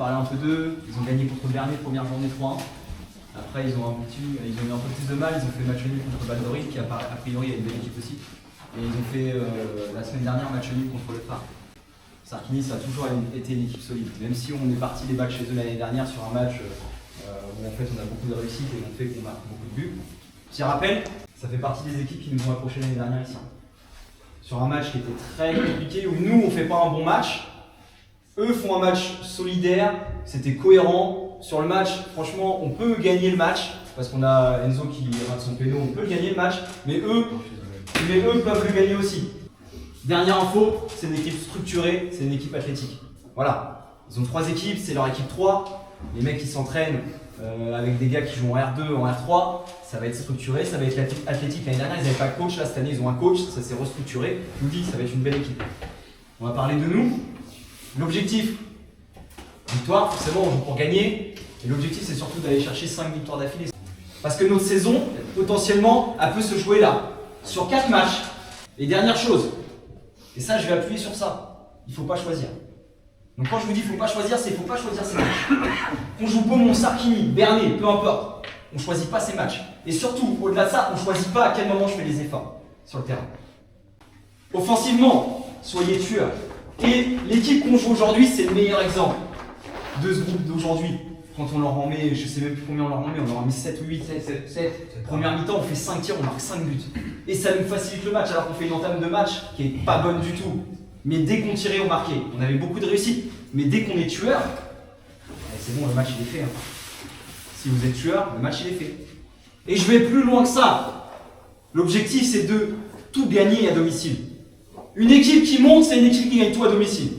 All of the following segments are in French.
parler un peu d'eux. Ils ont gagné contre Bernay, première journée 3-1. Après, ils ont eu un peu plus de mal. Ils ont fait match nul contre Val-d'Orille, qui a priori est une belle équipe aussi. Et ils ont fait la semaine dernière match nul contre le Phare. Sarkini, ça a toujours été une équipe solide. Même si on est parti les battre chez eux l'année dernière sur un match où en fait on a beaucoup de réussite et on fait qu'on marque beaucoup de buts. Petit rappel, ça fait partie des équipes qui nous ont approchés l'année dernière ici. Sur un match qui était très compliqué, où nous on fait pas un bon match, eux font un match solidaire, c'était cohérent. Sur le match, franchement, on peut gagner le match, parce qu'on a Enzo qui rate son péno, on peut gagner le match, mais eux peuvent le gagner aussi. Dernière info, c'est une équipe structurée, c'est une équipe athlétique. Voilà, ils ont 3 équipes, c'est leur équipe 3. Les mecs qui s'entraînent avec des gars qui jouent en R2, en R3, ça va être structuré, ça va être athlétique. L'année dernière, ils n'avaient pas de coach, là cette année ils ont un coach, ça s'est restructuré. Je vous dis, ça va être une belle équipe. On va parler de nous. L'objectif, victoire, forcément on joue pour gagner. Et l'objectif c'est surtout d'aller chercher 5 victoires d'affilée. Parce que notre saison, potentiellement, elle peut se jouer là, sur 4 matchs. Et dernière chose, et ça je vais appuyer sur ça, il ne faut pas choisir. Donc quand je vous dis qu'il ne faut pas choisir, c'est qu'il ne faut pas choisir ces matchs. Qu'on joue Beaumont, Sarkini, Bernay, peu importe, on ne choisit pas ces matchs. Et surtout, au-delà de ça, on ne choisit pas à quel moment je fais les efforts sur le terrain. Offensivement, soyez tueurs. Et l'équipe qu'on joue aujourd'hui, c'est le meilleur exemple de ce groupe d'aujourd'hui. Quand on leur en met, je ne sais même plus combien on leur en met, on leur en met 7 ou 8, 7. Première mi-temps, on fait 5 tirs, on marque 5 buts. Et ça nous facilite le match, alors qu'on fait une entame de match qui n'est pas bonne du tout. Mais dès qu'on tirait, on marquait. On avait beaucoup de réussite. Mais dès qu'on est tueur, c'est bon, le match il est fait. Si vous êtes tueur, le match il est fait. Et je vais plus loin que ça. L'objectif, c'est de tout gagner à domicile. Une équipe qui monte, c'est une équipe qui gagne tout à domicile.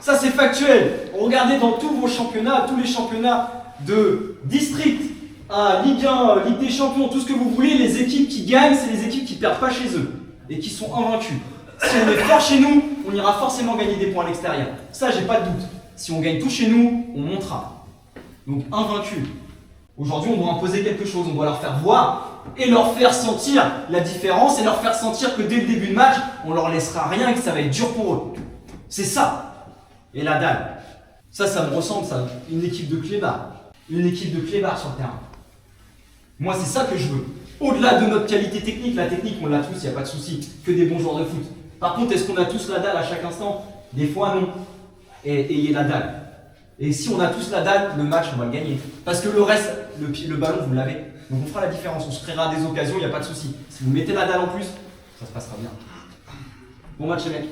Ça, c'est factuel. Regardez dans tous vos championnats, tous les championnats de district à Ligue 1, Ligue des Champions, tout ce que vous voulez, les équipes qui gagnent, c'est les équipes qui ne perdent pas chez eux et qui sont invaincues. Si on est fort chez nous, on ira forcément gagner des points à l'extérieur. Ça, j'ai pas de doute. Si on gagne tout chez nous, on montera. Donc, invaincu. Aujourd'hui, on doit imposer quelque chose. On doit leur faire voir et leur faire sentir la différence et leur faire sentir que dès le début de match, on leur laissera rien et que ça va être dur pour eux. C'est ça. Et la dalle. Ça me ressemble, ça. Une équipe de clébards. Une équipe de clébards sur le terrain. Moi, c'est ça que je veux. Au-delà de notre qualité technique, la technique, on l'a tous, il n'y a pas de souci. Que des bons joueurs de foot. Par contre, est-ce qu'on a tous la dalle à chaque instant? Des fois, non. Et ayez la dalle. Et si on a tous la dalle, le match, on va le gagner. Parce que le reste, le ballon, vous l'avez. Donc on fera la différence. On se créera des occasions, il n'y a pas de souci. Si vous mettez la dalle en plus, ça se passera bien. Bon match, les mecs.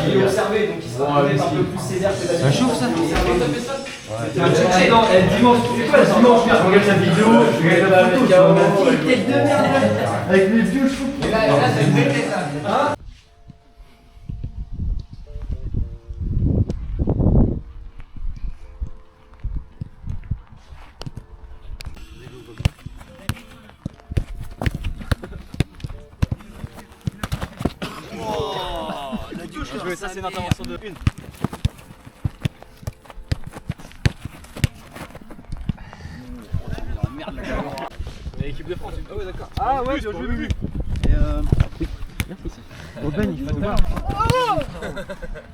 Il est observé, donc il sera peut-être un peu plus sévère que d'habitude. Ça chauffe ça? C'est un check. Non, dimanche, c'est quoi dimanche? Je regarde la vidéo, je regarde la photo, tête de merde avec les vieux cheveux. Et là, c'est une tête ça. Ça c'est une intervention de une. Merde, l'équipe de France. Ah ouais d'accord. Ah ouais, bien joué. Et merci. Aubaine, il faut bien.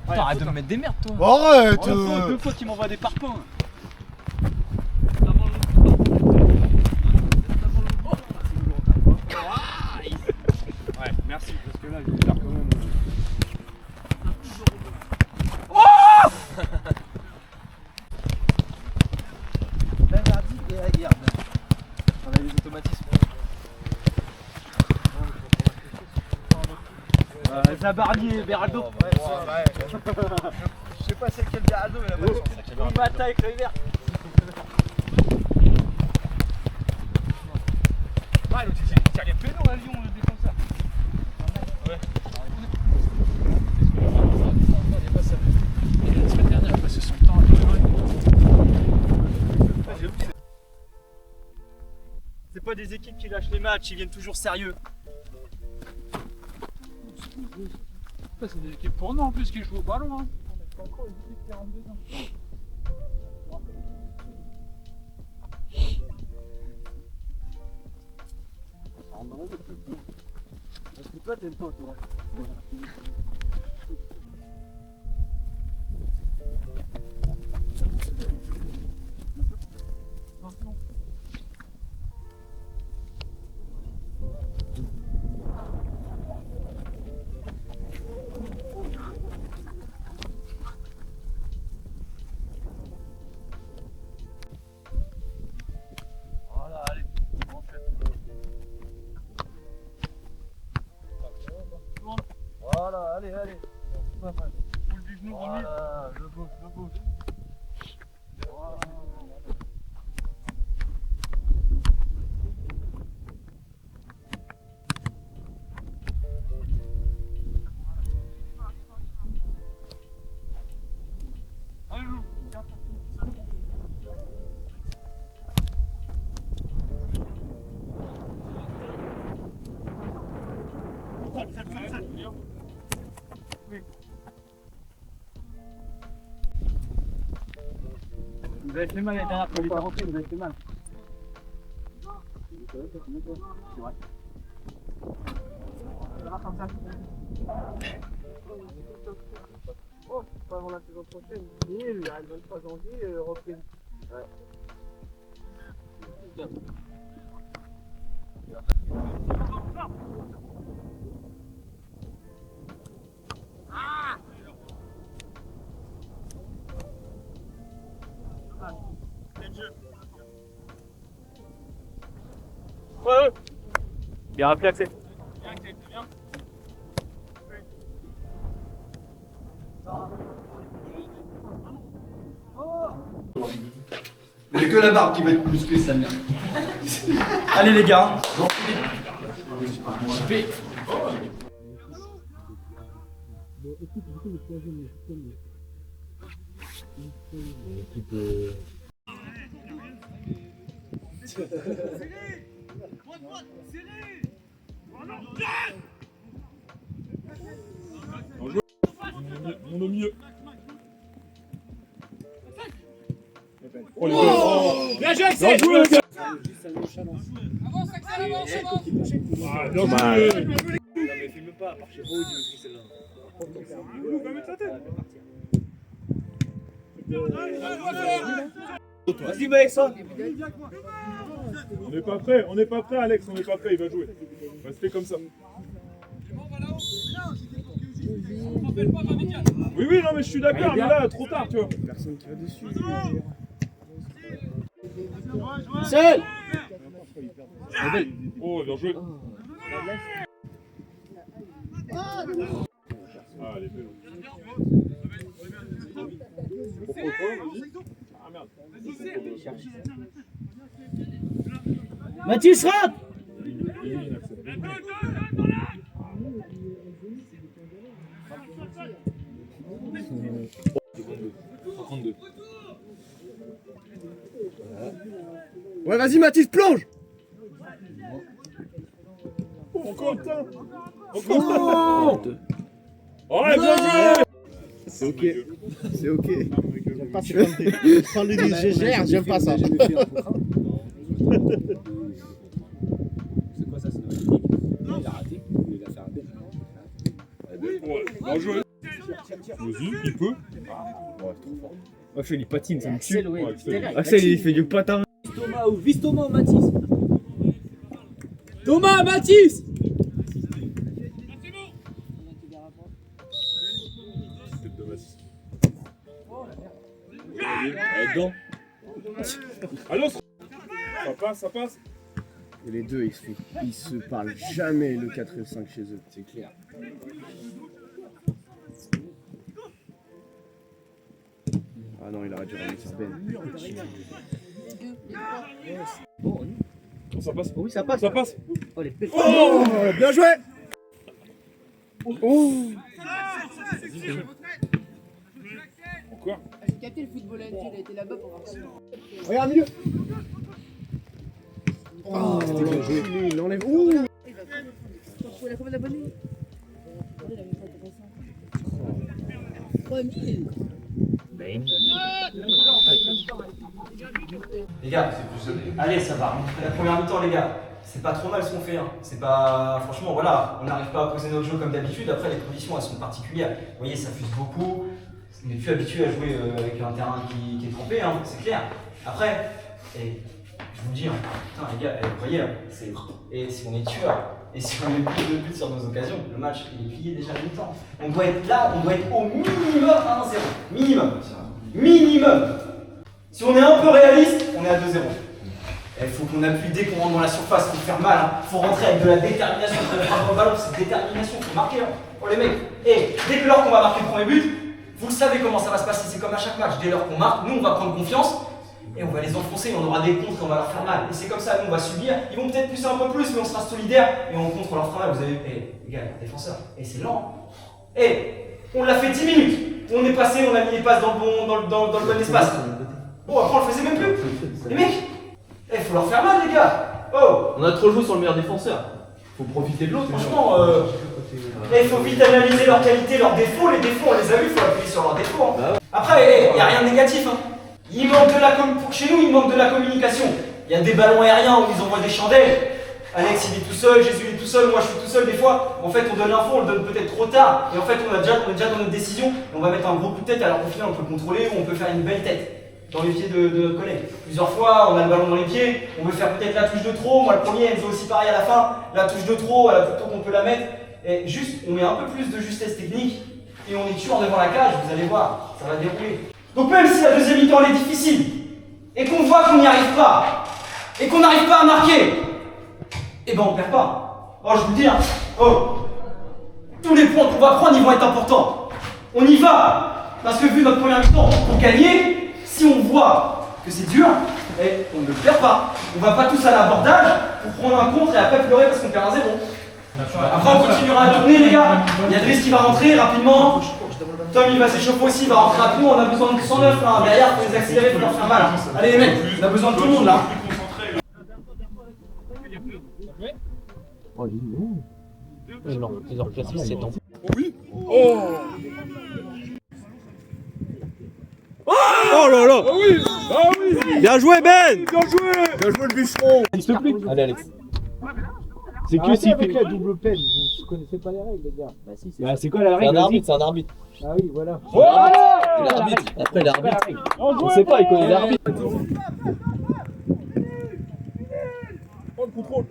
Arrête de me mettre des merdes toi. Arrête. Deux fois qu'il m'envoie des parpaings. Ouais, merci parce que là il est quand même. Travailler les automatismes. Zabarnier, Beraldo. Je sais pas c'est lequel Beraldo mais la voiture. On bataille avec l'œil vert. Ah l'autre il tire les pénaux à Lyon le défenseur. Ouais. La semaine dernière il a passé son temps à jouer. C'est pas des équipes qui lâchent les matchs, ils viennent toujours sérieux. C'est des équipes pour nous en plus qui jouent au ballon. Hein. On a encore une équipe qui rentre dedans. Parce que toi t'aimes pas toi. Vous avez fait mal la dernière fois, il est pas rentré, vous avez fait mal. C'est vrai. Oh, pas avant la saison prochaine. Le 23 janvier, reprise. Ouais. Ouais. Bien rappelé, Axel. Bien, Axel, c'est bien. J'ai que la barbe qui va être musclée, ça merde. Allez les gars. On est mieux. Oh, les gars. Bien joué, Axel! Bien joué, les gars. Avance, Axel, avance, avance! Ah, bien joué. Non mais filme pas, à part chez vous, il dit celle-là. On va mettre sa tête. Vas-y, Maëxa. On n'est pas prêt, Alex, on n'est pas prêt, il va jouer. Restez comme ça. Oui, oui, non, mais je suis d'accord, mais là, trop tard, tu vois. Personne qui va dessus. Seul! Oh, bien joué. Ah, elle est belle. Ah, merde. Mathis, rentre! Ouais, vas-y, Mathis, plonge. Oh, Quentin. Oh, Quentin. Oh, bien joué. C'est ok. C'est ok. J'aime pas quand les disent je gère, j'aime pas ça. C'est quoi ça? C'est une technique. Il a raté, il a fait un bête. Ouais, bien joué. Vas-y, il peut. Axel il patine, ça me tue. Axel, ouais. Axel il fait du patin. Vise Thomas ou Mathis. Thomas, Mathis. Tête de Mathis. Elle est dedans. Allons. Ça passe. Et les deux ils se parlent jamais le 4 et le 5 chez eux. C'est clair. Ah non, il aurait dû ramener sur Ben. Oh, ça passe. Oui, ça passe. Ça passe. Oh, les pètes. Oh, bien joué. Oh. Encore. J'ai capté le football il a été là-bas pour voir ça. Regarde mieux. Oh, c'était bien joué. Il l'enlève. Ouh. Il va trouver la combien d'abonnés? Regardez, il avait pas intéressant. 3000. Les gars, allez, ça va. La première mi-temps, les gars, c'est pas trop mal ce qu'on fait. Hein. C'est pas. Franchement, voilà, on n'arrive pas à poser notre jeu comme d'habitude. Après, les conditions, elles sont particulières. Vous voyez, ça fuse beaucoup. On n'est plus habitué à jouer avec un terrain qui est trempé, hein, c'est clair. Après, et je vous le dis, hein, putain, les gars, vous voyez, et si on est tueur, et si on met plus de buts sur nos occasions, le match il est plié déjà à mi-temps. On doit être là, on doit être au minimum 1-0. Minimum. Minimum. Si on est un peu réaliste, on est à 2-0. Il faut qu'on appuie dès qu'on rentre dans la surface, il faut faire mal. Il faut rentrer avec de la détermination. Il faut prendre le ballon, c'est détermination, il faut marquer. Hein. Oh les mecs, et dès lors qu'on va marquer le premier but, vous le savez comment ça va se passer, c'est comme à chaque match. Dès lors qu'on marque, nous on va prendre confiance et on va les enfoncer, on aura des contres et on va leur faire mal. Et c'est comme ça, nous on va subir. Ils vont peut-être pousser un peu plus, mais on sera solidaire et on contre, on leur fera mal. Vous avez vu, les gars, défenseurs, et c'est lent. Et on l'a fait 10 minutes. On est passé, on a mis les passes dans le bon espace. Bon, après on le faisait même plus. Les mecs, il faut leur faire mal, les gars. Oh, On a trop joué sur le meilleur défenseur. Faut profiter de l'autre. franchement, il faut vite analyser leurs qualités, leurs défauts. Les défauts, on les a vus, il faut appuyer sur leurs défauts. Hein. Après, il n'y a rien de négatif. Hein. Il manque de la chez nous, il manque de la communication. Il y a des ballons aériens où ils envoient des chandelles. Alex il est tout seul, Jésus il est tout seul, moi je suis tout seul des fois. En fait on donne l'info, on le donne peut-être trop tard. Et en fait on est déjà dans notre décision. Et on va mettre un gros coup de tête alors qu'au final on peut le contrôler ou on peut faire une belle tête dans les pieds de notre collègue. Plusieurs fois on a le ballon dans les pieds, on veut faire peut-être la touche de trop. Moi le premier Enzo aussi pareil à la fin. La touche de trop, à la plus tôt qu'on peut la mettre. Et juste on met un peu plus de justesse technique et on est tueur devant la cage, vous allez voir, ça va dérouler. Donc même si la deuxième mi-temps elle est difficile et qu'on voit qu'on n'y arrive pas et qu'on n'arrive pas à marquer, eh ben on perd pas. Oh je vous dis, hein, tous les points qu'on va prendre ils vont être importants. On y va, parce que vu notre première mi-temps, pour gagner, si on voit que c'est dur, on ne perd pas. On va pas tous à l'abordage pour prendre un contre et après pleurer parce qu'on perd un 0. Après on continuera à tourner les gars. Il y a Driss qui va rentrer rapidement. Tom il va s'échauffer aussi, il va rentrer rapidement. On a besoin de 109 là, derrière pour les accélérer, pour leur faire mal. Allez les mecs, on a besoin de tout le monde là. Oh, ils ont replacé 7 ans. Oui. Oh. Oh là là. Ah oui. Ah oui. Bien joué Ben. Bien joué. Bien joué le bûcheron. S'il te plaît. Allez Alex. C'est que si avec la double peine, vous connaissez pas les règles les gars. Bah si, c'est quoi la règle? C'est un arbitre, c'est un arbitre. Ah oui, voilà. L'arbitre. Après l'arbitre. On sait pas, il connaît l'arbitre. Oh le contrôle.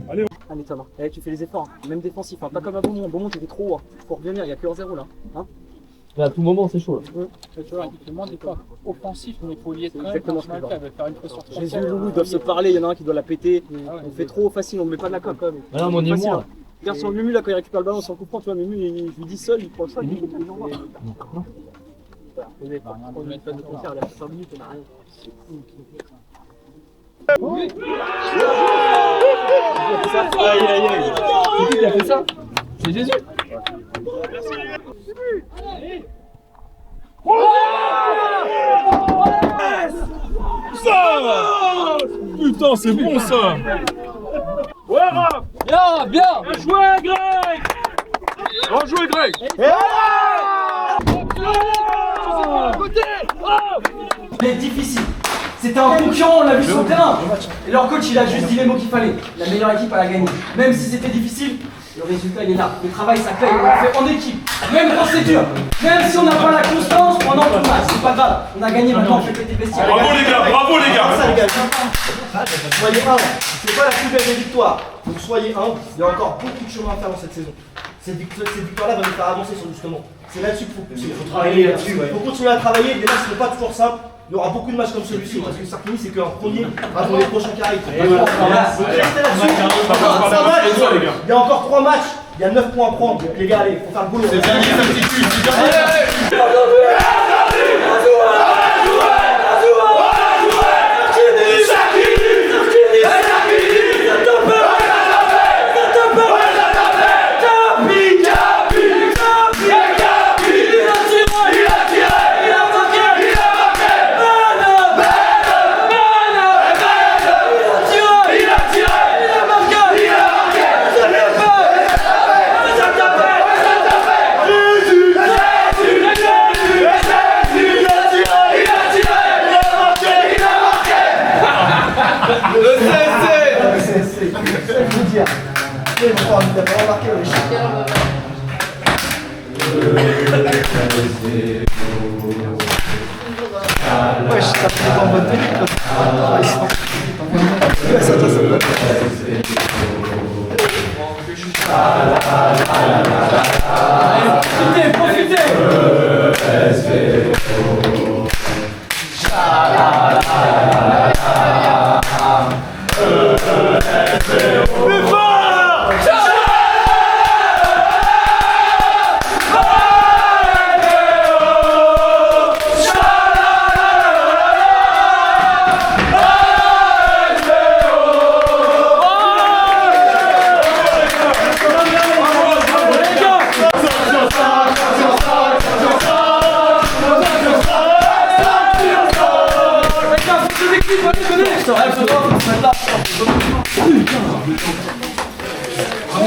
Allez Thomas, tu fais les efforts, même défensif, pas comme à Beaumont. Beaumont t'étais trop haut, faut revenir, il n'y a que 1-0 là. À tout moment c'est chaud là. Tu vois, il demande des pas offensifs, mais il faut y être quand même. Exactement ce que je elle veut faire une pression. Jésus et Loulou doivent se parler, il y en a un qui doit la péter. On fait trop facile, on ne met pas de la com. Ah non, mais on est Facile, moins. hein. Regarde sur le Mumu là quand il récupère le ballon sans coup franc, tu vois, Mumu je lui dis seul, il prend le choix, il l'envoie. On met pas de concert, il a 5 minutes, on a rien. Aïe aïe aïe. C'est qui a fait ça? C'est Jésus. Ça. Putain c'est bon ça. Ouais Raph. Bien, bien. Bien joué Greg. Bien joué Greg. C'est difficile. C'était un concurrent, on l'a vu sur le terrain. Et leur coach, il a juste dit les mots qu'il fallait. La meilleure équipe, elle a gagné. Même si c'était difficile, le résultat, il est là. Le travail, ça paye. On l'a fait en équipe. Même quand c'est dur. Même si on n'a pas la constance pendant tout le match, c'est pas grave. On a gagné maintenant, on fait péter vestiaire. Bravo les gars, bravo les gars. Ça, les gars. Soyez humbles. C'est pas la plus belle des victoires. Donc soyez humbles. Il y a encore beaucoup de chemin à faire dans cette saison. Cette victoire-là va nous faire avancer sur justement. C'est là-dessus qu'il faut pousser. Il faut travailler là-dessus. Il faut continuer à travailler. Les matchs ne sont pas toujours simples. Il y aura beaucoup de matchs comme celui-ci parce que Sarkini c'est qu'un premier avant les prochains qui arrivent. Il y a encore 3 matchs, il y a 9 points à prendre. Donc les gars, allez, faut faire le boulot. C'est bien les aptitudes, c'est bien.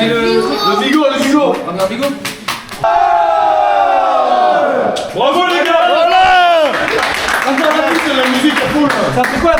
c'est le bigot, le bigot. Premier bigot. Bravo les gars. Ça fait quoi?